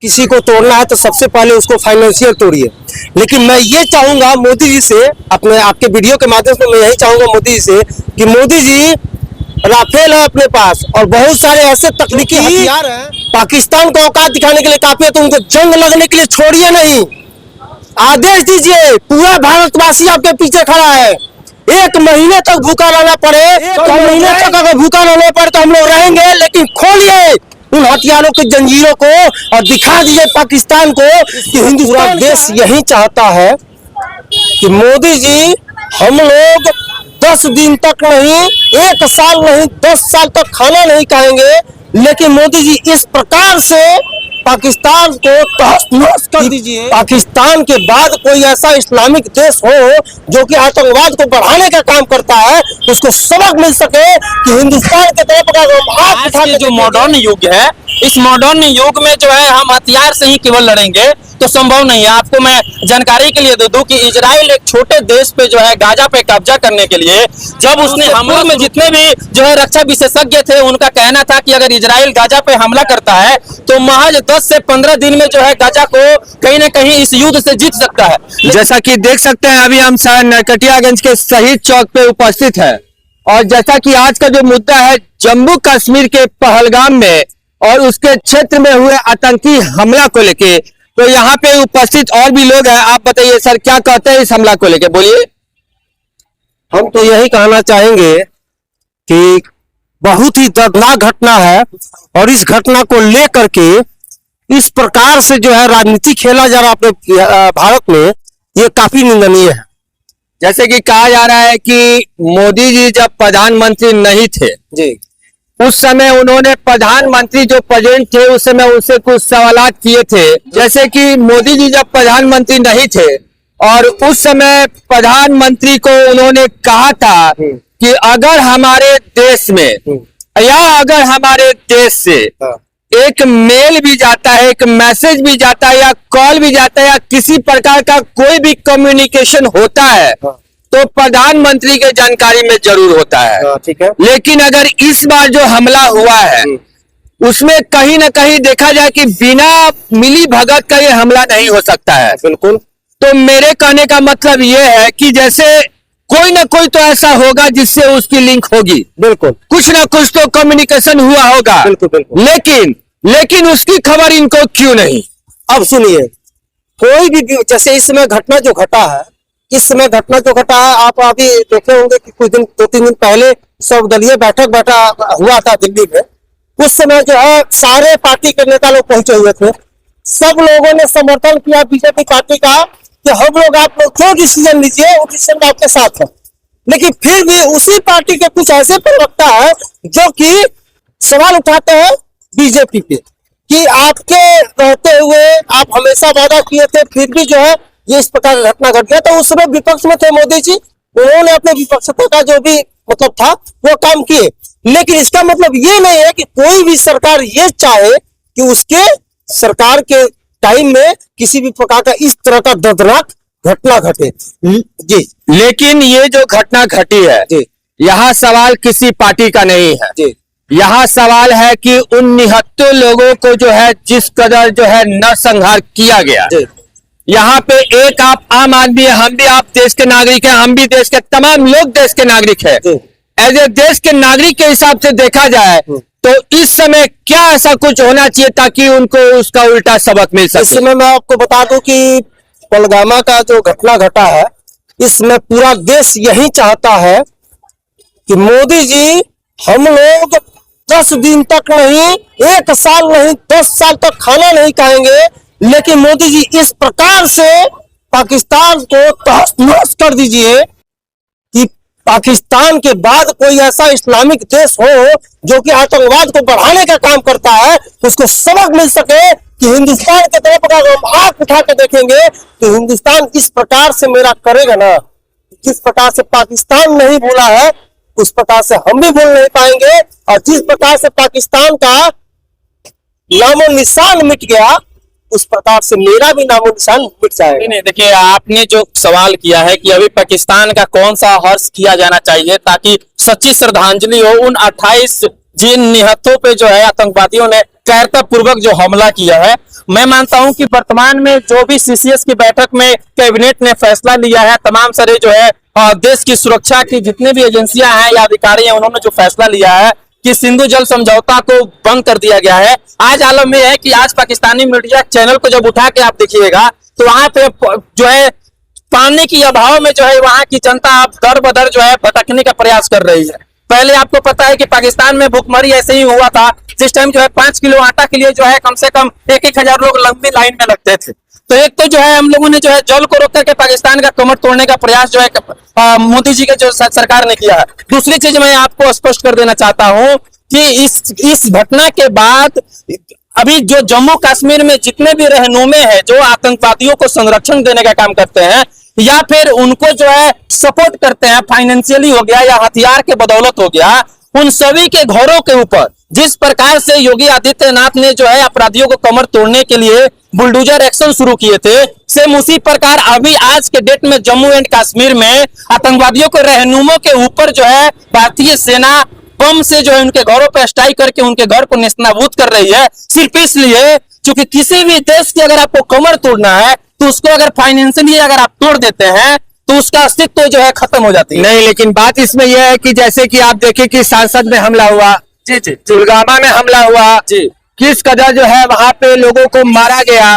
किसी को तोड़ना है तो सबसे पहले उसको फाइनेंशियल तोड़िए। लेकिन मैं ये चाहूंगा मोदी जी से, अपने आपके वीडियो के माध्यम से मैं यही चाहूंगा मोदी जी से कि मोदी जी, राफेल है अपने पास और बहुत सारे ऐसे तकनीकी हथियार हैं, पाकिस्तान को औकात दिखाने के लिए काफी है, तो उनको जंग लगने के लिए छोड़िए नहीं, आदेश दीजिए। पूरा भारतवासी आपके पीछे खड़ा है। 1 महीने तक भूखा रहना पड़े, 1 महीने तक अगर भूखा रहने पड़े तो हम लोग रहेंगे, लेकिन खोलिए उन हथियारों की जंजीरों को और दिखा दीजिए पाकिस्तान को कि हिंदुस्तान देश यही चाहता है कि मोदी जी, हम लोग 10 दिन तक नहीं, 1 साल नहीं, 10 साल तक खाना नहीं खाएंगे, लेकिन मोदी जी इस प्रकार से पाकिस्तान को तहस-नहस कर दीजिए। पाकिस्तान के बाद कोई ऐसा इस्लामिक देश हो जो कि आतंकवाद को बढ़ाने का काम करता है, उसको सबक मिल सके कि हिंदुस्तान के तरफ आज के जो मॉडर्न युग है, इस मॉडर्न युग में जो है हम हथियार से ही केवल लड़ेंगे तो संभव नहीं है। आपको मैं जानकारी के लिए दे दूं कि इजराइल एक छोटे देश पे जो है गाजा पे कब्जा करने के लिए जब उसने हमला में जितने भी जो है रक्षा विशेषज्ञ थे उनका कहना था कि अगर इजराइल गाजा पे हमला करता है तो महज 10 से 15 दिन में जो है गाजा को कहीं ना कहीं इस युद्ध से जीत सकता है। जैसा कि देख सकते हैं अभी हम नरकटियागंज के शहीद चौक पे उपस्थित है और जैसा कि आज का जो मुद्दा है जम्मू कश्मीर के पहलगाम में और उसके क्षेत्र में हुए आतंकी हमला को लेके, तो यहाँ पे उपस्थित और भी लोग हैं। आप बताइए सर, क्या कहते हैं इस हमला को लेके, बोलिए। हम तो यही कहना चाहेंगे कि बहुत ही दर्दनाक घटना है और इस घटना को लेकर के इस प्रकार से जो है राजनीति खेला जा रहा अपने भारत में, ये काफी निंदनीय है। जैसे कि कहा जा रहा है कि मोदी जी जब प्रधानमंत्री नहीं थे जी, उस समय उन्होंने प्रधानमंत्री जो प्रेजेंट थे उस समय उनसे कुछ सवालात किए थे। जैसे कि मोदी जी जब प्रधानमंत्री नहीं थे और उस समय प्रधानमंत्री को उन्होंने कहा था कि अगर हमारे देश में या अगर हमारे देश से एक मेल भी जाता है, एक मैसेज भी जाता है या कॉल भी जाता है या किसी प्रकार का कोई भी कम्युनिकेशन होता है तो प्रधानमंत्री के जानकारी में जरूर होता है। ठीक है। लेकिन अगर इस बार जो हमला हुआ है उसमें कहीं ना कहीं देखा जाए कि बिना मिली भगत का ये हमला नहीं हो सकता है। बिल्कुल। तो मेरे कहने का मतलब ये है कि जैसे कोई ना कोई तो ऐसा होगा जिससे उसकी लिंक होगी, बिल्कुल, कुछ ना कुछ तो कम्युनिकेशन हुआ होगा। बिल्कुल बिल्कुल। लेकिन उसकी खबर इनको क्यों नहीं। अब सुनिए, कोई भी जैसे इस समय घटना जो घटा है, इस समय घटना जो घटा है, आप अभी देखे होंगे कि कुछ दिन 2-3 दिन पहले सर्वदलीय बैठक हुआ था दिल्ली में। उस समय जो है सारे पार्टी के नेता लोग पहुंचे हुए थे, सब लोगों ने समर्थन किया बीजेपी पार्टी का कि हम लोग, आप लोग जो डिसीजन लीजिए वो डिसीजन आपके साथ है। लेकिन फिर भी उसी पार्टी के कुछ ऐसे प्रवक्ता है जो कि सवाल उठाते हैं बीजेपी पे कि आपके रहते हुए आप हमेशा वादा किए थे, फिर भी जो है ये इस प्रकार की घटना घट गया। तो उस समय विपक्ष में थे मोदी जी, उन्होंने अपने विपक्षता का जो भी मतलब था वो काम किए। लेकिन इसका मतलब ये नहीं है कि कोई भी सरकार ये चाहे कि उसके सरकार के टाइम में किसी भी प्रकार का इस तरह का दर्दनाक घटना घटे जी। लेकिन ये जो घटना घटी है जी, यहाँ सवाल किसी पार्टी का नहीं है जी, यहाँ सवाल है कि उन 79 लोगों को जो है जिस कदर जो है नरसंहार किया गया। यहाँ पे एक आप आम आदमी है, हम भी आप देश के नागरिक हैं, हम भी देश के तमाम लोग देश के नागरिक हैं। एज ए देश के नागरिक के हिसाब से देखा जाए तो इस समय क्या ऐसा कुछ होना चाहिए ताकि उनको उसका उल्टा सबक मिल सके। इस समय मैं आपको बता दूं कि पहलगाम का जो घटना घटा है, इसमें पूरा देश यही चाहता है कि मोदी जी, हम लोग 10 दिन तक नहीं, 1 साल नहीं, 10 साल तक खाना नहीं खाएंगे, लेकिन मोदी जी इस प्रकार से पाकिस्तान को तहस-नहस कर दीजिए कि पाकिस्तान के बाद कोई ऐसा इस्लामिक देश हो जो कि आतंकवाद को बढ़ाने का काम करता है, उसको सबक मिल सके कि हिंदुस्तान के तरफ अगर हम आंख उठा के देखेंगे तो हिंदुस्तान इस प्रकार से मेरा करेगा ना, जिस प्रकार से पाकिस्तान नहीं भूला है उस प्रकार से हम भी भूल नहीं पाएंगे। और जिस प्रकार से पाकिस्तान का नामो निशान मिट गया उस प्रकार से मेरा भी नामो निशान मिट जाएगा। नहीं, देखिए आपने जो सवाल किया है कि अभी पाकिस्तान का कौन सा हर्ष किया जाना चाहिए ताकि सच्ची श्रद्धांजलि हो उन 28 जिन निहत्थों पे जो है आतंकवादियों ने कायरता पूर्वक जो हमला किया है। मैं मानता हूं कि वर्तमान में जो भी सीसीएस की बैठक में कैबिनेट ने फैसला लिया है, तमाम सारे जो है देश की सुरक्षा की जितने भी एजेंसियां हैं या अधिकारी हैं, उन्होंने जो फैसला लिया है कि सिंधु जल समझौता को बंद कर दिया गया है। आज आलम यह है कि आज पाकिस्तानी मीडिया चैनल को जब उठा के आप देखिएगा तो वहां पे जो है पानी की अभाव में जो है वहां की जनता अब दर बदर जो है भटकने का प्रयास कर रही है। पहले आपको पता है कि पाकिस्तान में भुखमरी ऐसे ही हुआ था, जिस टाइम जो है 5 किलो आटा के लिए जो है कम से कम 1,000 लोग लंबी लाइन में लगते थे। तो एक तो जो है हम लोगों ने जो है जल को रोक करके पाकिस्तान का कमर तोड़ने का प्रयास जो है मोदी जी के जो सरकार ने किया है। दूसरी चीज मैं आपको स्पष्ट कर देना चाहता हूं कि इस घटना के बाद अभी जो जम्मू कश्मीर में जितने भी रहनुमे हैं जो आतंकवादियों को संरक्षण देने का काम करते हैं या फिर उनको जो है सपोर्ट करते हैं, फाइनेंशियली हो गया या हथियार के बदौलत हो गया, उन सभी के घरों के ऊपर जिस प्रकार से योगी आदित्यनाथ ने जो है अपराधियों को कमर तोड़ने के लिए बुलडोजर एक्शन शुरू किए थे, सेम उसी प्रकार अभी आज के डेट में जम्मू एंड कश्मीर में आतंकवादियों के रहनुमों के ऊपर जो है भारतीय सेना बम से जो है उनके घरों पर स्ट्राइक करके उनके घर को नेस्तनाबूद कर रही है। सिर्फ इसलिए क्योंकि किसी भी देश की अगर आपको कमर तोड़ना है तो उसको अगर फाइनेंशियली अगर आप तोड़ देते हैं तो उसका अस्तित्व जो है खत्म हो जाती है। नहीं, लेकिन बात इसमें यह है कि जैसे कि आप देखें कि संसद में हमला हुआ, जी जी, पुलवामा में हमला हुआ, जी, किस कदर जो है वहां पे लोगों को मारा गया,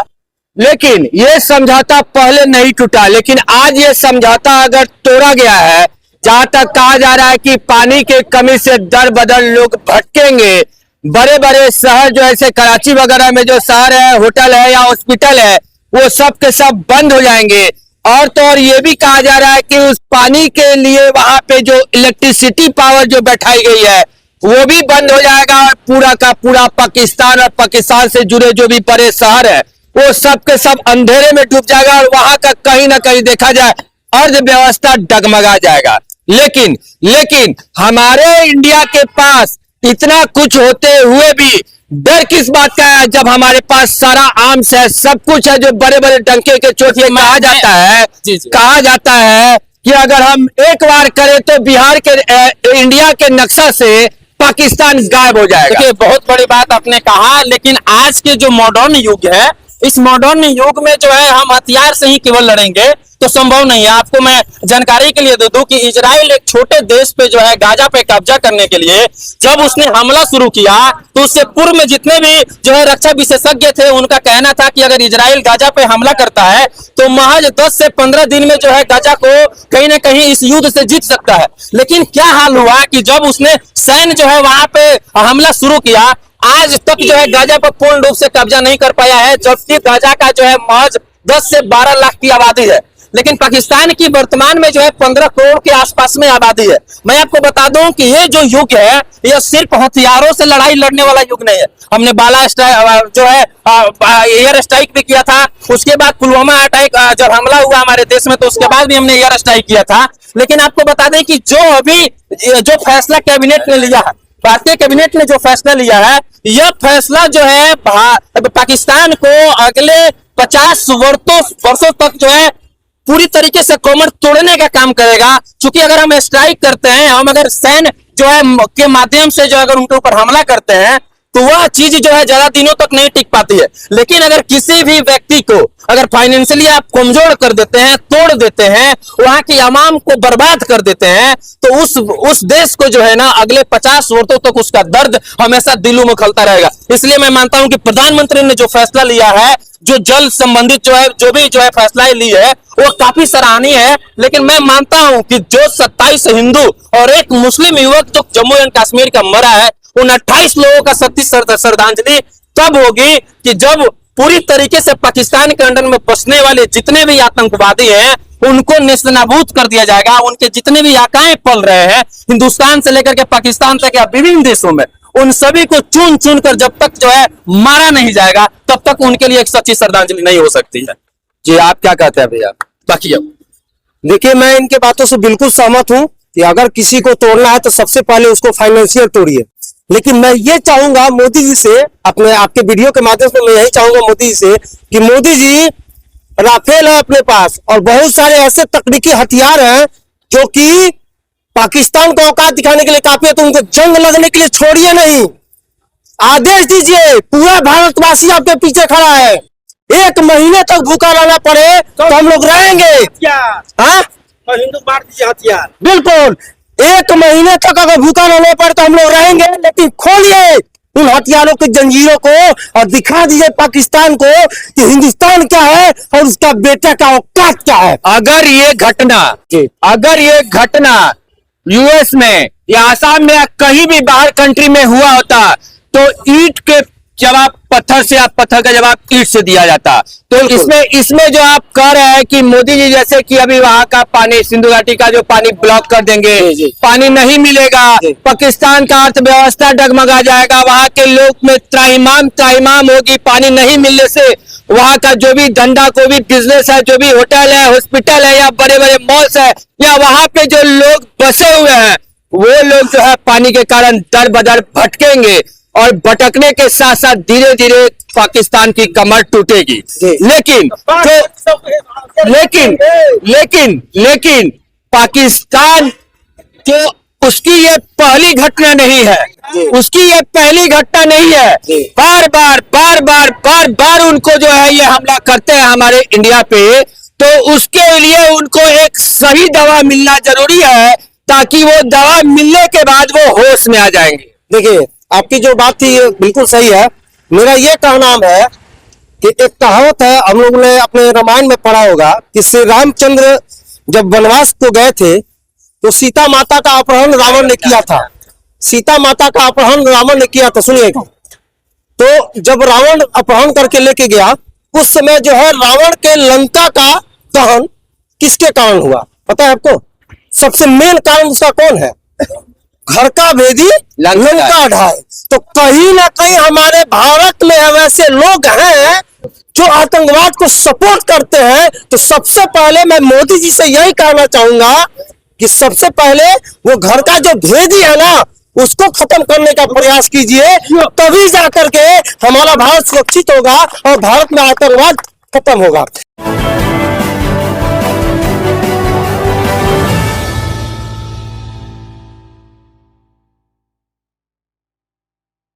लेकिन ये समझौता पहले नहीं टूटा। लेकिन आज ये समझौता अगर तोड़ा गया है, जहां तक कहा जा रहा है कि पानी के कमी से दर बदर लोग भटकेंगे, बड़े बड़े शहर जो ऐसे कराची वगैरह में जो शहर है, होटल है या हॉस्पिटल है, वो सब के सब बंद हो जाएंगे। और तो और ये भी कहा जा रहा है कि उस पानी के लिए वहां पे जो इलेक्ट्रिसिटी पावर जो बैठाई गई है वो भी बंद हो जाएगा और पूरा का पूरा पाकिस्तान और पाकिस्तान से जुड़े जो भी बड़े शहर है वो सब के सब अंधेरे में डूब जाएगा और वहां का कहीं ना कहीं देखा जाए अर्थव्यवस्था डगमगा जाएगा। लेकिन हमारे इंडिया के पास इतना कुछ होते हुए भी डर किस बात का है, जब हमारे पास सारा आर्म्स है, सब कुछ है, जो बड़े बड़े डंके के चोट ये कहा जाता है, कहा जाता है कि अगर हम एक बार करें तो बिहार के इंडिया के नक्शा से पाकिस्तान गायब हो जाएगा। देखिए बहुत बड़ी बात आपने कहा, लेकिन आज के जो मॉडर्न युग है, इस मॉडर्न युग में जो है हम हथियार से ही केवल लड़ेंगे तो संभव नहीं है। आपको मैं जानकारी के लिए दे दूं कि इजराइल एक छोटे देश पे जो है गाजा पे कब्जा करने के लिए जब उसने हमला शुरू किया तो उससे पूर्व में जितने भी जो है रक्षा विशेषज्ञ थे उनका कहना था कि अगर इजराइल गाजा पे हमला करता है तो महज 10 से 15 दिन में जो है गाजा को कहीं ना कहीं इस युद्ध से जीत सकता है। लेकिन क्या हाल हुआ कि जब उसने सैन्य जो है वहां पे हमला शुरू किया, आज तक जो है गाजा पर पूर्ण रूप से कब्जा नहीं कर पाया है, जबकि गाजा का जो है महज 10 से 12 लाख की आबादी है। लेकिन पाकिस्तान की वर्तमान में जो है 15 करोड़ के आसपास में आबादी है। मैं आपको बता दूं कि ये जो युग है यह सिर्फ हथियारों से लड़ाई लड़ने वाला युग नहीं है। हमने बाला जो है एयर स्ट्राइक भी किया था, उसके बाद पुलवामा अटैक जब हमला हुआ हमारे देश में तो उसके बाद भी हमने एयर स्ट्राइक किया था। लेकिन आपको बता दें कि जो फैसला कैबिनेट ने लिया है, भारतीय कैबिनेट ने जो फैसला लिया है, यह फैसला जो है पाकिस्तान को अगले 50 वर्षों तक जो है पूरी तरीके से कमर तोड़ने का काम करेगा। क्योंकि अगर हम स्ट्राइक करते हैं, हम अगर सैन्य जो है के माध्यम से जो अगर उनके ऊपर हमला करते हैं तो वह चीज जो है ज्यादा दिनों तक नहीं टिक पाती है। लेकिन अगर किसी भी व्यक्ति को अगर फाइनेंशियली आप कमजोर कर देते हैं, तोड़ देते हैं, वहां की आवाम को बर्बाद कर देते हैं, तो उस देश को जो है ना अगले 50 वर्षों तक उसका दर्द हमेशा दिलों में खलता रहेगा। इसलिए मैं मानता हूं कि प्रधानमंत्री ने जो फैसला लिया है, जो जल संबंधित जो भी फैसला ली है वो काफी सराहनीय है। लेकिन मैं मानता हूं कि जो 27 हिंदू और एक मुस्लिम युवक जो जम्मू एंड कश्मीर का मरा है, उन 28 लोगों का सच्ची श्रद्धांजलि तब होगी कि जब पूरी तरीके से पाकिस्तान के अंडर में बसने वाले जितने भी आतंकवादी हैं उनको नेस्तनाबूद कर दिया जाएगा। उनके जितने भी आकाएं पल रहे हैं हिंदुस्तान से लेकर के पाकिस्तान तक या विभिन्न देशों में, उन सभी को चुन चुन कर जब तक जो है मारा नहीं जाएगा तब तक उनके लिए एक सच्ची श्रद्धांजलि नहीं हो सकती है। जी, आप क्या कहते हैं भैया? बाकी देखिए, मैं इनके बातों से बिल्कुल सहमत हूं कि अगर किसी को तोड़ना है तो सबसे पहले उसको फाइनेंशियल तोड़िए। लेकिन मैं ये चाहूंगा मोदी जी से, अपने आपके वीडियो के माध्यम से मैं यही चाहूंगा मोदी जी से कि मोदी जी, राफेल है अपने पास और बहुत सारे ऐसे तकनीकी हथियार हैं जो कि पाकिस्तान को औकात दिखाने के लिए काफी है, तो उनको जंग लगने के लिए छोड़िए नहीं। आदेश दीजिए, पूरा भारतवासी आपके पीछे खड़ा है। 1 महीने तक भूखा रहना पड़े तो हम लोग रहेंगे। हाँ, हिंदू मार दीजिए हथियार। बिल्कुल 1 महीने तक अगर भूखा रहने पर तो हम लोग रहेंगे, लेकिन खोलिए उन हथियारों की जंजीरों को और दिखा दीजिए पाकिस्तान को कि हिंदुस्तान क्या है और उसका बेटा का औकात क्या है। अगर ये घटना यूएस में या आसाम में या कहीं भी बाहर कंट्री में हुआ होता तो ईंट के जवाब पत्थर से, आप पत्थर का जवाब ईंट से दिया जाता। तो इसमें जो आप कह रहे हैं कि मोदी जी जैसे कि अभी वहां का पानी, सिंधु घाटी का जो पानी ब्लॉक कर देंगे, पानी नहीं मिलेगा, पाकिस्तान का अर्थव्यवस्था डगमगा जाएगा, वहां के लोग में त्राहिमाम होगी, पानी नहीं मिलने से वहां का जो भी धंधा, कोई भी बिजनेस है, जो भी होटल है, हॉस्पिटल है या बड़े बड़े मॉल्स है, या वहां पे जो लोग बसे हुए हैं वो लोग जो है पानी के कारण दर बदर भटकेंगे और भटकने के साथ साथ धीरे धीरे पाकिस्तान की कमर टूटेगी। लेकिन पाकिस्तान जो उसकी ये पहली घटना नहीं है, उसकी ये पहली घटना नहीं है। बार बार उनको जो है ये हमला करते हैं हमारे इंडिया पे, तो उसके लिए उनको एक सही दवा मिलना जरूरी है ताकि वो दवा मिलने के बाद वो होश में आ जाएंगे। देखिए, आपकी जो बात थी ये बिल्कुल सही है। मेरा ये कहना है कि एक कहावत है, हम लोगों ने अपने रामायण में पढ़ा होगा कि श्री रामचंद्र जब वनवास को गए थे तो सीता माता का अपहरण रावण ने किया था। सीता माता का अपहरण रावण ने किया था, सुनिएगा। तो जब रावण अपहरण करके लेके गया, उस समय जो है रावण के लंका का दहन किसके कारण हुआ पता है आपको? सबसे मेन कारण उसका कौन है? घर का भेदी लंका ढाए। तो कहीं ना कहीं हमारे भारत में वैसे लोग हैं जो आतंकवाद को सपोर्ट करते हैं। तो सबसे पहले मैं मोदी जी से यही कहना चाहूंगा कि सबसे पहले वो घर का जो भेदी है ना, उसको खत्म करने का प्रयास कीजिए, तभी जाकर के हमारा भारत सुरक्षित होगा और भारत में आतंकवाद खत्म होगा।